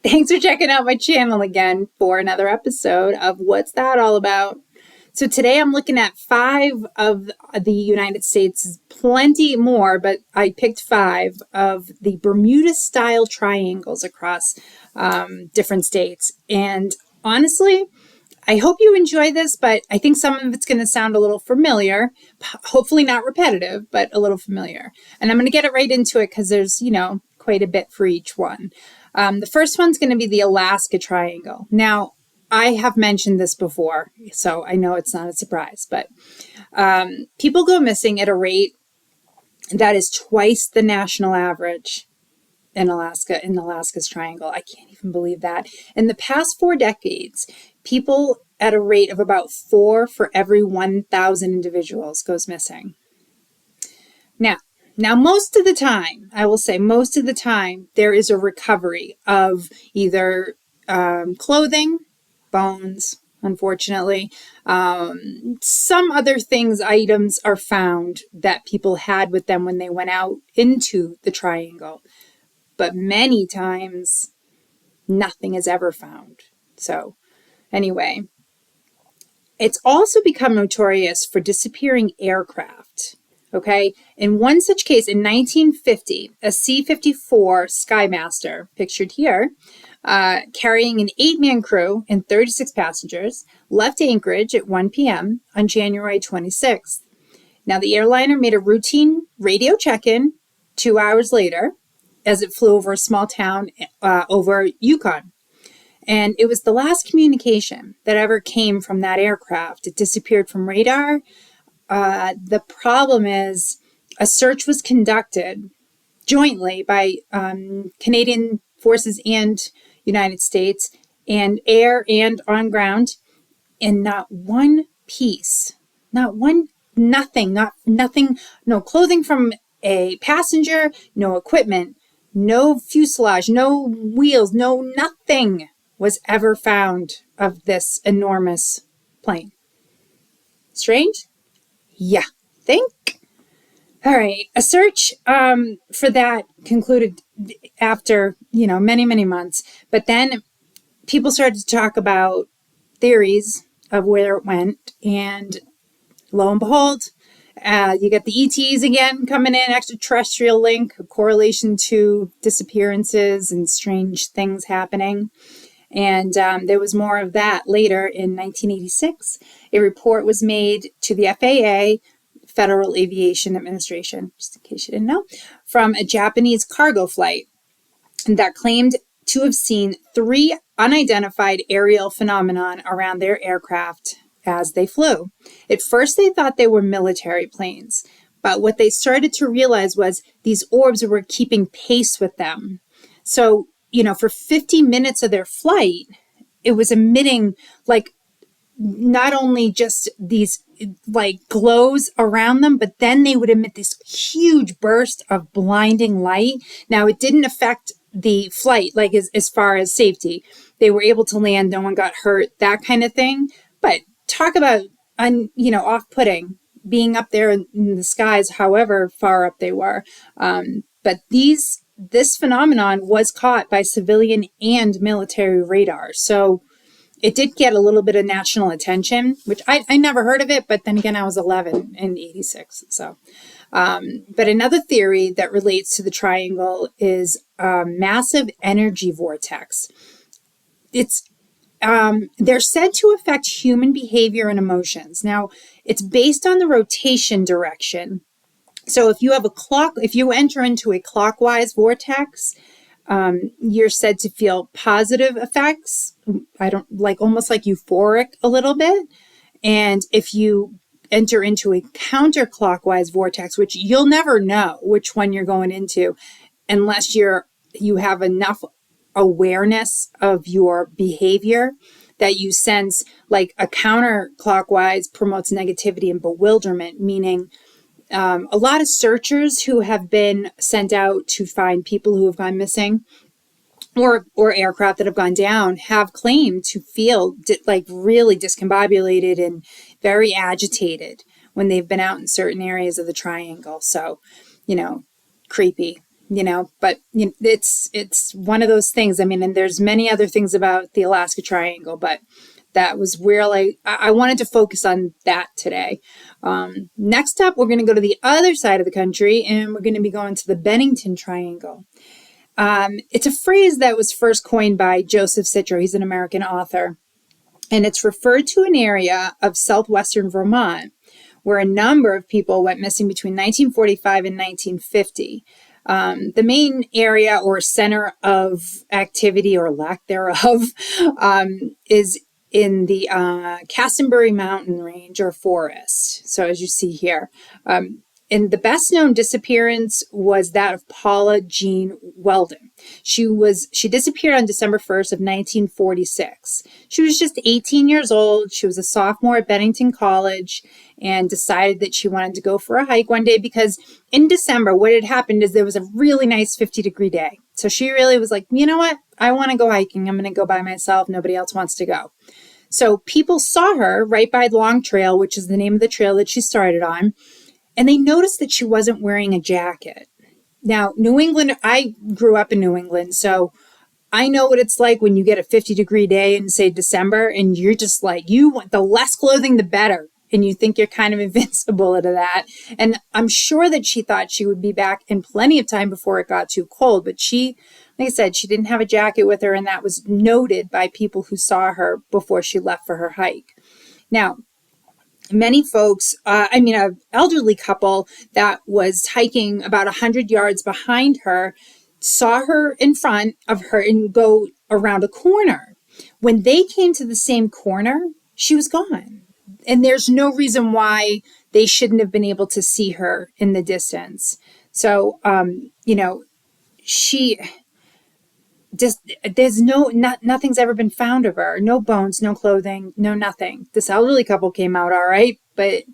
Thanks for checking out my channel again for another episode of What's That All About? So today I'm looking at 5 of the United States, plenty more, but I picked 5 of the Bermuda-style triangles across different states. And honestly, I hope you enjoy this, but I think some of it's going to sound a little familiar, hopefully not repetitive, but a little familiar. And I'm going to get it right into it because there's, quite a bit for each one. The first one's going to be the Alaska Triangle. Now, I have mentioned this before, so I know it's not a surprise, but people go missing at a rate that is twice the national average in Alaska's triangle. I can't even believe that. In the past 4 decades, people at a rate of about 4 for every 1,000 individuals goes missing. Now, most of the time, I will say most of the time, there is a recovery of either clothing, bones, unfortunately. Some other items are found that people had with them when they went out into the triangle. But many times, nothing is ever found. So anyway, it's also become notorious for disappearing aircraft. Okay, in one such case, in 1950, a C-54 Skymaster, pictured here, carrying an 8-man crew and 36 passengers, left Anchorage at 1 p.m. on January 26th. Now, the airliner made a routine radio check-in 2 hours later as it flew over a small town over Yukon. And it was the last communication that ever came from that aircraft. It disappeared from radar. The problem is a search was conducted jointly by Canadian forces and United States, and air and on ground, and not one piece, nothing, no clothing from a passenger, no equipment, no fuselage, no wheels, no nothing was ever found of this enormous plane. Strange? Yeah, think. All right, a search for that concluded after, many, many months. But then people started to talk about theories of where it went. And lo and behold, you get the ETs again coming in, extraterrestrial link, a correlation to disappearances and strange things happening. And there was more of that later in 1986. A report was made to the FAA, Federal Aviation Administration, just in case you didn't know, from a Japanese cargo flight that claimed to have seen 3 unidentified aerial phenomenon around their aircraft as they flew. At first, they thought they were military planes, but what they started to realize was these orbs were keeping pace with them. So, for 50 minutes of their flight, it was emitting not only just these glows around them, but then they would emit this huge burst of blinding light. Now, it didn't affect the flight, as far as safety. They were able to land, no one got hurt, that kind of thing. But talk about, off-putting, being up there in the skies, however far up they were. But this phenomenon was caught by civilian and military radar. So it did get a little bit of national attention, which I never heard of it, but then again, I was 11 in 86. So, but another theory that relates to the triangle is massive energy vortex. They're said to affect human behavior and emotions. Now, it's based on the rotation direction. So if you enter into a clockwise vortex, you're said to feel positive effects. Almost like euphoric a little bit. And if you enter into a counterclockwise vortex, which you'll never know which one you're going into unless you have enough awareness of your behavior that you sense a counterclockwise promotes negativity and bewilderment, meaning a lot of searchers who have been sent out to find people who have gone missing or aircraft that have gone down have claimed to feel really discombobulated and very agitated when they've been out in certain areas of the triangle. So, creepy. But it's one of those things. I mean, and there's many other things about the Alaska Triangle, but that was where I wanted to focus on that today. Next up, we're going to go to the other side of the country, and we're going to be going to the Bennington Triangle. It's a phrase that was first coined by Joseph Citro. He's an American author, and it's referred to an area of southwestern Vermont where a number of people went missing between 1945 and 1950. The main area or center of activity or lack thereof is in the Cassenbury Mountain Range or forest. So as you see here, and the best known disappearance was that of Paula Jean Weldon. She disappeared on December 1st of 1946. She was just 18 years old. She was a sophomore at Bennington College and decided that she wanted to go for a hike one day because in December, what had happened is there was a really nice 50-degree day. So she really was like, you know what? I want to go hiking. I'm going to go by myself. Nobody else wants to go. So people saw her right by Long Trail, which is the name of the trail that she started on. And they noticed that she wasn't wearing a jacket. Now, New England, I grew up in New England, so I know what it's like when you get a 50-degree day in, say, December, and you're just like, you want the less clothing, the better. And you think you're kind of invincible to that. And I'm sure that she thought she would be back in plenty of time before it got too cold. But she, like I said, she didn't have a jacket with her, and that was noted by people who saw her before she left for her hike. Now, many folks, an elderly couple that was hiking about 100 yards behind her saw her in front of her and go around a corner. When they came to the same corner, she was gone. And there's no reason why they shouldn't have been able to see her in the distance. So, she just, nothing's ever been found of her. No bones, no clothing, no nothing. This elderly couple came out all right, but,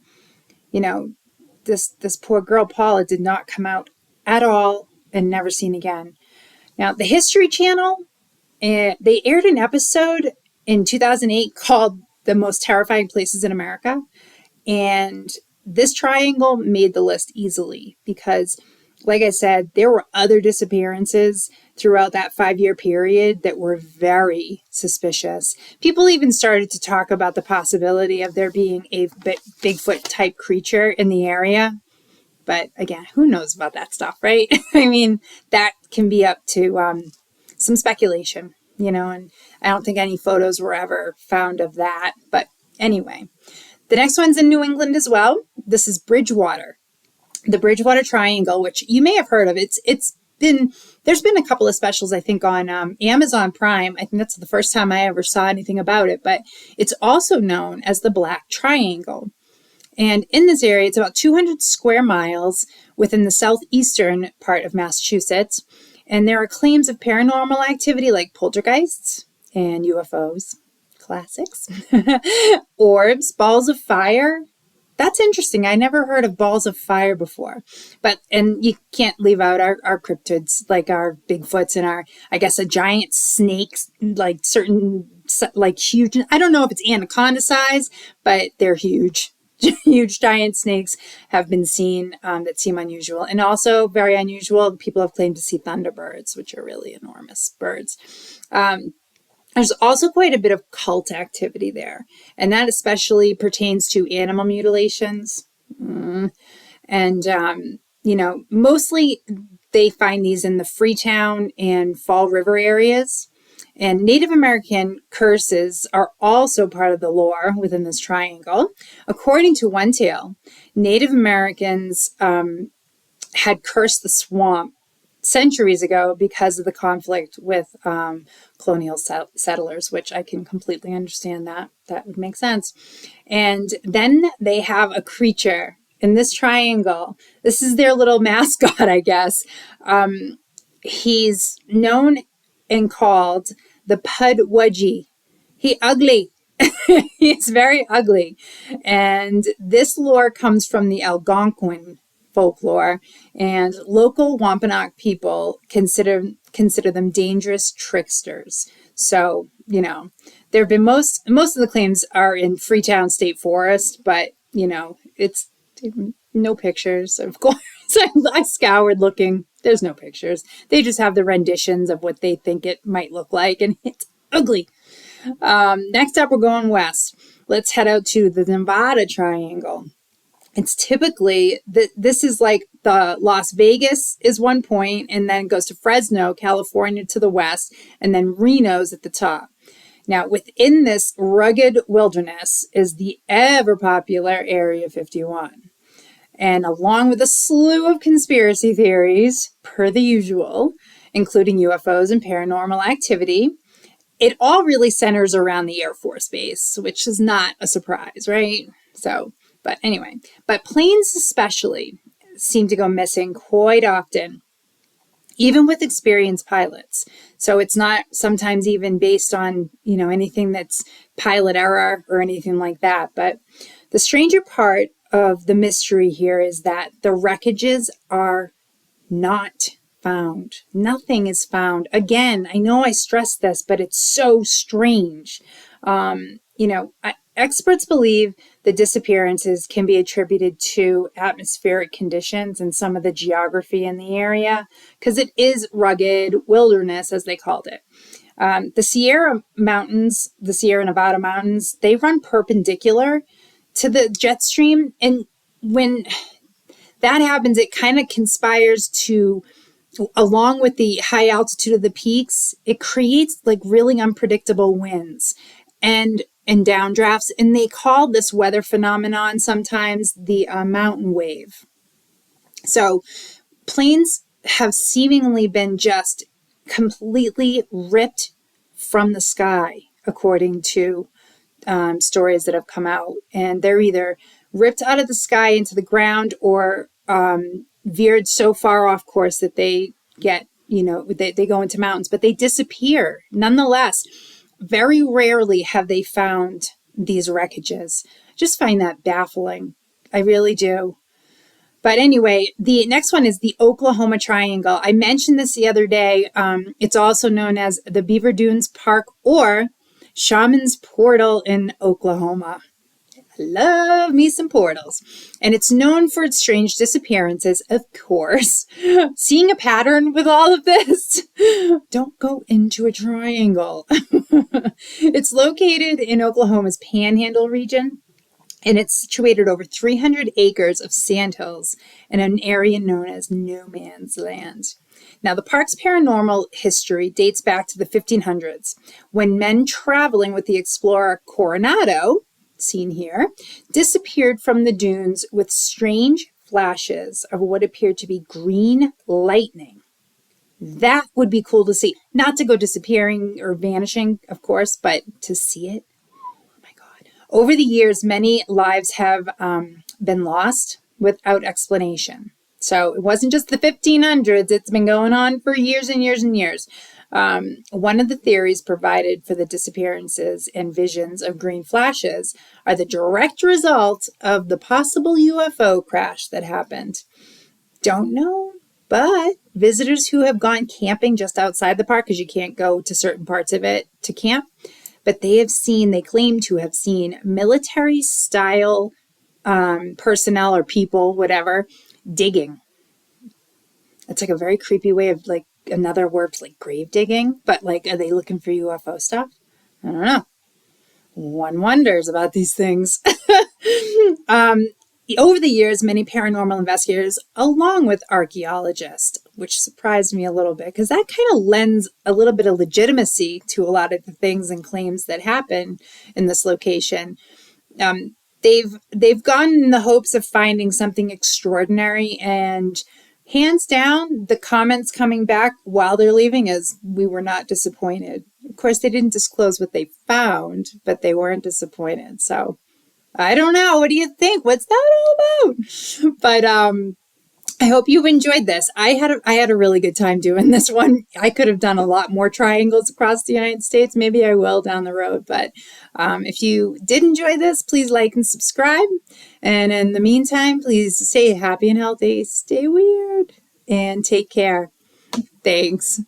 this poor girl, Paula, did not come out at all and never seen again. Now, the History Channel, they aired an episode in 2008 called The Most Terrifying Places in America. And this triangle made the list easily because, like I said, there were other disappearances throughout that 5-year period that were very suspicious. People even started to talk about the possibility of there being a Bigfoot-type creature in the area. But again, who knows about that stuff, right? I mean, that can be up to some speculation, and I don't think any photos were ever found of that. But anyway, the next one's in New England as well. This is Bridgewater. The Bridgewater Triangle, which you may have heard of. There's been a couple of specials, I think, on Amazon Prime. I think that's the first time I ever saw anything about it, but it's also known as the Black Triangle. And in this area, it's about 200 square miles within the southeastern part of Massachusetts. And there are claims of paranormal activity like poltergeists and UFOs, classics, orbs, balls of fire. That's interesting. I never heard of balls of fire before. And you can't leave out our cryptids, like our Bigfoots and a giant snakes, like certain, like huge, I don't know if it's anaconda size, but they're huge. Huge giant snakes have been seen that seem unusual. And also very unusual, people have claimed to see thunderbirds, which are really enormous birds. There's also quite a bit of cult activity there, and that especially pertains to animal mutilations. Mostly they find these in the Freetown and Fall River areas. And Native American curses are also part of the lore within this triangle. According to one tale, Native Americans had cursed the swamp centuries ago because of the conflict with colonial settlers, which I can completely understand that. That would make sense. And then they have a creature in this triangle. This is their little mascot, I guess. He's known and called the Pudwudgie. He ugly. He's very ugly. And this lore comes from the Algonquin folklore, and local Wampanoag people consider them dangerous tricksters. So, there have been most of the claims are in Freetown State Forest, but, it's no pictures, of course. So I scoured looking. There's no pictures. They just have the renditions of what they think it might look like, and it's ugly. Next up, we're going west. Let's head out to the Zimbata Triangle. It's typically, this is like the Las Vegas is one point, and then it goes to Fresno, California to the west, and then Reno's at the top. Now, within this rugged wilderness is the ever popular Area 51. And along with a slew of conspiracy theories, per the usual, including UFOs and paranormal activity, it all really centers around the Air Force Base, which is not a surprise, right? So, but anyway, but planes especially seem to go missing quite often, even with experienced pilots. So it's not sometimes even based on, anything that's pilot error or anything like that. But the stranger part of the mystery here is that the wreckages are not found. Nothing is found. Again, I know I stressed this, but it's so strange. Experts believe the disappearances can be attributed to atmospheric conditions and some of the geography in the area, because it is rugged wilderness, as they called it. The Sierra Mountains, the Sierra Nevada mountains, they run perpendicular to the jet stream. And when that happens, it kind of conspires to, along with the high altitude of the peaks, it creates like really unpredictable winds and downdrafts. And they call this weather phenomenon sometimes the mountain wave. So planes have seemingly been just completely ripped from the sky, according to stories that have come out. And they're either ripped out of the sky into the ground or veered so far off course that they get, they go into mountains, but they disappear nonetheless. Very rarely have they found these wreckages. Just find that baffling. I really do. But anyway, the next one is the Oklahoma Triangle. I mentioned this the other day. It's also known as the Beaver Dunes Park or Shaman's Portal in Oklahoma. I love me some portals. And it's known for its strange disappearances, of course. Seeing a pattern with all of this? Don't go into a triangle. It's located in Oklahoma's Panhandle region, and it's situated over 300 acres of sandhills in an area known as No Man's Land. Now, the park's paranormal history dates back to the 1500s, when men traveling with the explorer Coronado, seen here, disappeared from the dunes with strange flashes of what appeared to be green lightning. That would be cool to see. Not to go disappearing or vanishing, of course, but to see it. Oh my God. Over the years, many lives have been lost without explanation. So it wasn't just the 1500s. It's been going on for years and years and years. One of the theories provided for the disappearances and visions of green flashes are the direct result of the possible UFO crash that happened. Don't know, but visitors who have gone camping just outside the park, because you can't go to certain parts of it to camp, but they claim to have seen military style personnel or people, whatever, digging. It's like a very creepy way of like another word like grave digging, but like, are they looking for UFO stuff? I don't know. One wonders about these things. Over the years, many paranormal investigators, along with archaeologists, which surprised me a little bit because that kind of lends a little bit of legitimacy to a lot of the things and claims that happen in this location. They've gone in the hopes of finding something extraordinary, and hands down, the comments coming back while they're leaving is, we were not disappointed. Of course, they didn't disclose what they found, but they weren't disappointed. So I don't know. What do you think? What's that all about? But I hope you've enjoyed this. I had a really good time doing this one. I could have done a lot more triangles across the United States. Maybe I will down the road. But if you did enjoy this, please like and subscribe. And in the meantime, please stay happy and healthy, stay weird, and take care. Thanks.